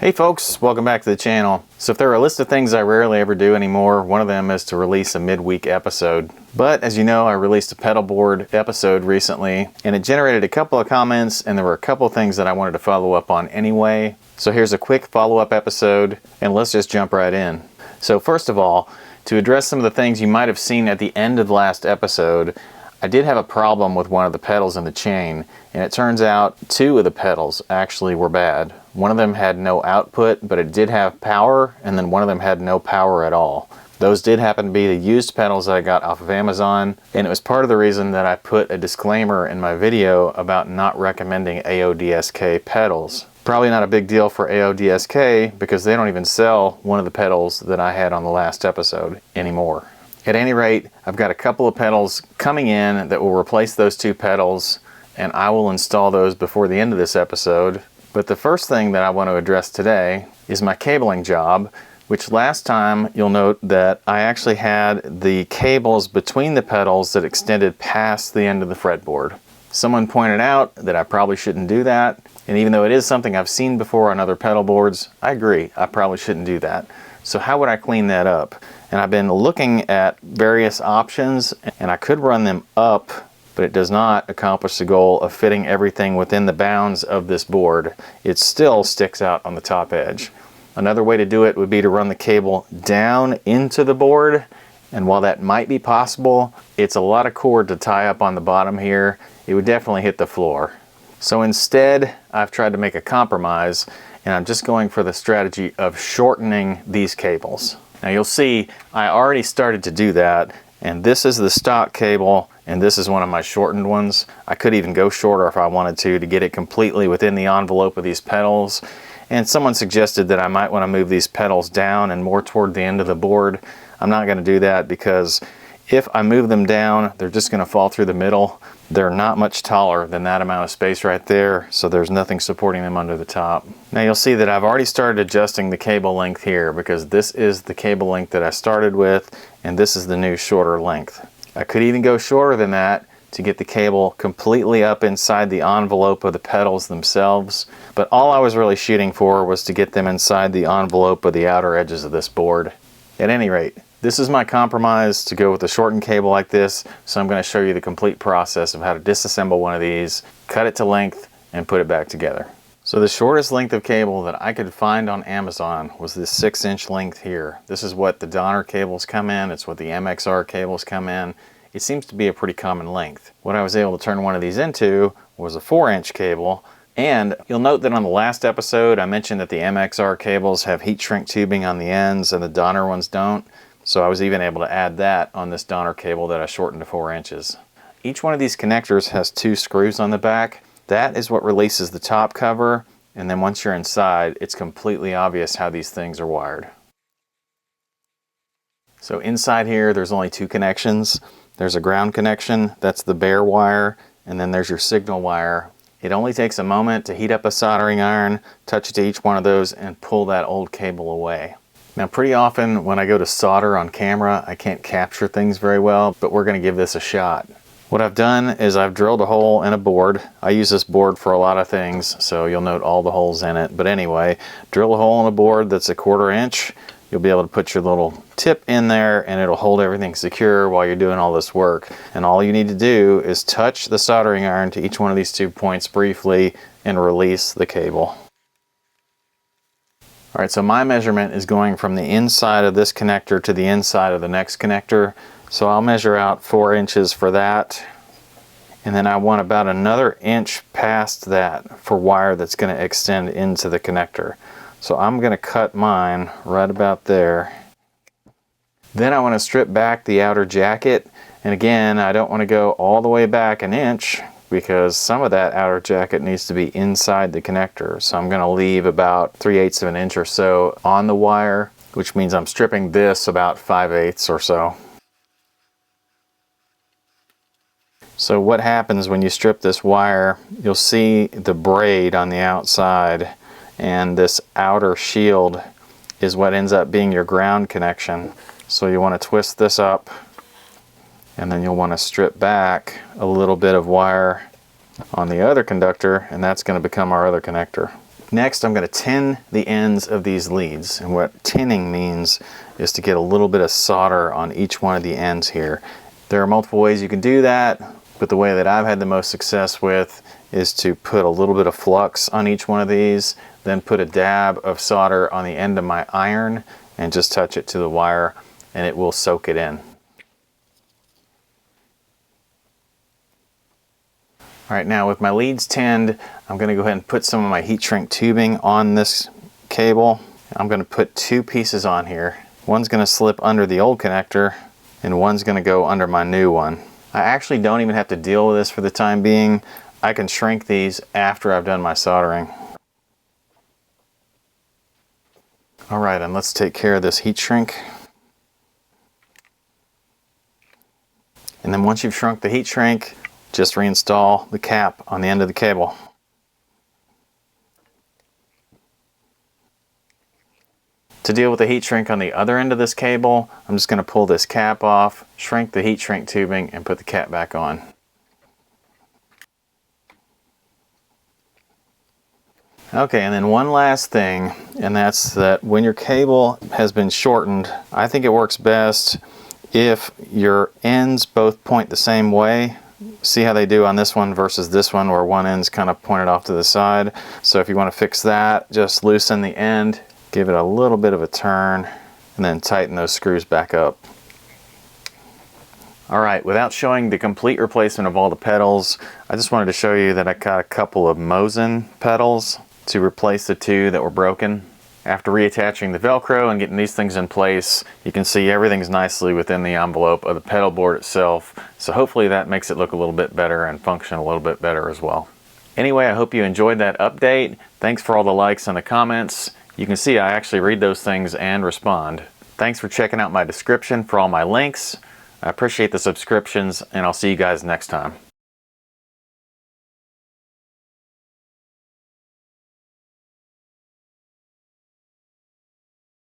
Hey folks, welcome back to the channel. So if there are a list of things I rarely ever do anymore, one of them is to release a midweek episode. But as you know, I released a Pedalboard episode recently and it generated a couple of comments and there were a couple of things that I wanted to follow up on anyway. So here's a quick follow-up episode and let's just jump right in. So first of all, to address some of the things you might have seen at the end of the last episode, I did have a problem with one of the pedals in the chain, and it turns out two of the pedals actually were bad. One of them had no output, but it did have power, and then one of them had no power at all. Those did happen to be the used pedals that I got off of Amazon, and it was part of the reason that I put a disclaimer in my video about not recommending AODSK pedals. Probably not a big deal for AODSK because they don't even sell one of the pedals that I had on the last episode anymore. At any rate, I've got a couple of pedals coming in that will replace those two pedals, and I will install those before the end of this episode. But the first thing that I want to address today is my cabling job, which last time you'll note that I actually had the cables between the pedals that extended past the end of the fretboard. Someone pointed out that I probably shouldn't do that, and even though it is something I've seen before on other pedal boards, I agree, I probably shouldn't do that. So how would I clean that up? And I've been looking at various options and I could run them up, but it does not accomplish the goal of fitting everything within the bounds of this board. It still sticks out on the top edge. Another way to do it would be to run the cable down into the board, and while that might be possible, it's a lot of cord to tie up on the bottom here. It would definitely hit the floor. So instead, I've tried to make a compromise, and I'm just going for the strategy of shortening these cables. Now you'll see I already started to do that, and this is the stock cable and this is one of my shortened ones. I could even go shorter if I wanted to get it completely within the envelope of these pedals, and someone suggested that I might want to move these pedals down and more toward the end of the board. I'm not going to do that because if I move them down, they're just going to fall through the middle. They're not much taller than that amount of space right there, so there's nothing supporting them under the top. Now you'll see that I've already started adjusting the cable length here because this is the cable length that I started with, and this is the new shorter length. I could even go shorter than that to get the cable completely up inside the envelope of the pedals themselves, but all I was really shooting for was to get them inside the envelope of the outer edges of this board. At any rate, this is my compromise to go with a shortened cable like this, so I'm going to show you the complete process of how to disassemble one of these, cut it to length, and put it back together. So the shortest length of cable that I could find on Amazon was this 6-inch length here. This is what the Donner cables come in, it's what the MXR cables come in. It seems to be a pretty common length. What I was able to turn one of these into was a 4-inch cable. And you'll note that on the last episode I mentioned that the MXR cables have heat shrink tubing on the ends and the Donner ones don't. So I was even able to add that on this Donner cable that I shortened to 4 inches. Each one of these connectors has 2 screws on the back. That is what releases the top cover, and then once you're inside, it's completely obvious how these things are wired. So inside here, there's only 2 connections. There's a ground connection, that's the bare wire, and then there's your signal wire. It only takes a moment to heat up a soldering iron, touch it to each one of those, and pull that old cable away. Now pretty often when I go to solder on camera, I can't capture things very well, but we're going to give this a shot. What I've done is I've drilled a hole in a board. I use this board for a lot of things, so you'll note all the holes in it. But anyway, drill a hole in a board that's 1/4 inch. You'll be able to put your little tip in there and it'll hold everything secure while you're doing all this work. And all you need to do is touch the soldering iron to each one of these 2 points briefly and release the cable. Alright, so my measurement is going from the inside of this connector to the inside of the next connector. So I'll measure out 4 inches for that. And then I want about another inch past that for wire that's going to extend into the connector. So I'm going to cut mine right about there. Then I want to strip back the outer jacket. And again, I don't want to go all the way back an inch, because some of that outer jacket needs to be inside the connector. So I'm going to leave about 3/8 of an inch or so on the wire, which means I'm stripping this about 5/8 or so. So what happens when you strip this wire, you'll see the braid on the outside, and this outer shield is what ends up being your ground connection. So you want to twist this up, and then you'll want to strip back a little bit of wire on the other conductor, and that's going to become our other connector. Next, I'm going to tin the ends of these leads. And what tinning means is to get a little bit of solder on each one of the ends here. There are multiple ways you can do that, but the way that I've had the most success with is to put a little bit of flux on each one of these, then put a dab of solder on the end of my iron and just touch it to the wire, and it will soak it in. All right, now with my leads tinned, I'm going to go ahead and put some of my heat shrink tubing on this cable. I'm going to put 2 pieces on here. One's going to slip under the old connector and one's going to go under my new one. I actually don't even have to deal with this for the time being. I can shrink these after I've done my soldering. All right, and let's take care of this heat shrink. And then once you've shrunk the heat shrink, just reinstall the cap on the end of the cable. To deal with the heat shrink on the other end of this cable, I'm just going to pull this cap off, shrink the heat shrink tubing, and put the cap back on. Okay, and then one last thing, and that's that when your cable has been shortened, I think it works best if your ends both point the same way. See how they do on this one versus this one, where one end's kind of pointed off to the side. So if you want to fix that, just loosen the end, give it a little bit of a turn, and then tighten those screws back up. Alright, without showing the complete replacement of all the pedals, I just wanted to show you that I got a couple of Mosin pedals to replace the 2 that were broken. After reattaching the Velcro and getting these things in place, you can see everything's nicely within the envelope of the pedal board itself, so hopefully that makes it look a little bit better and function a little bit better as well. Anyway, I hope you enjoyed that update. Thanks for all the likes and the comments. You can see I actually read those things and respond. Thanks for checking out my description for all my links. I appreciate the subscriptions, and I'll see you guys next time.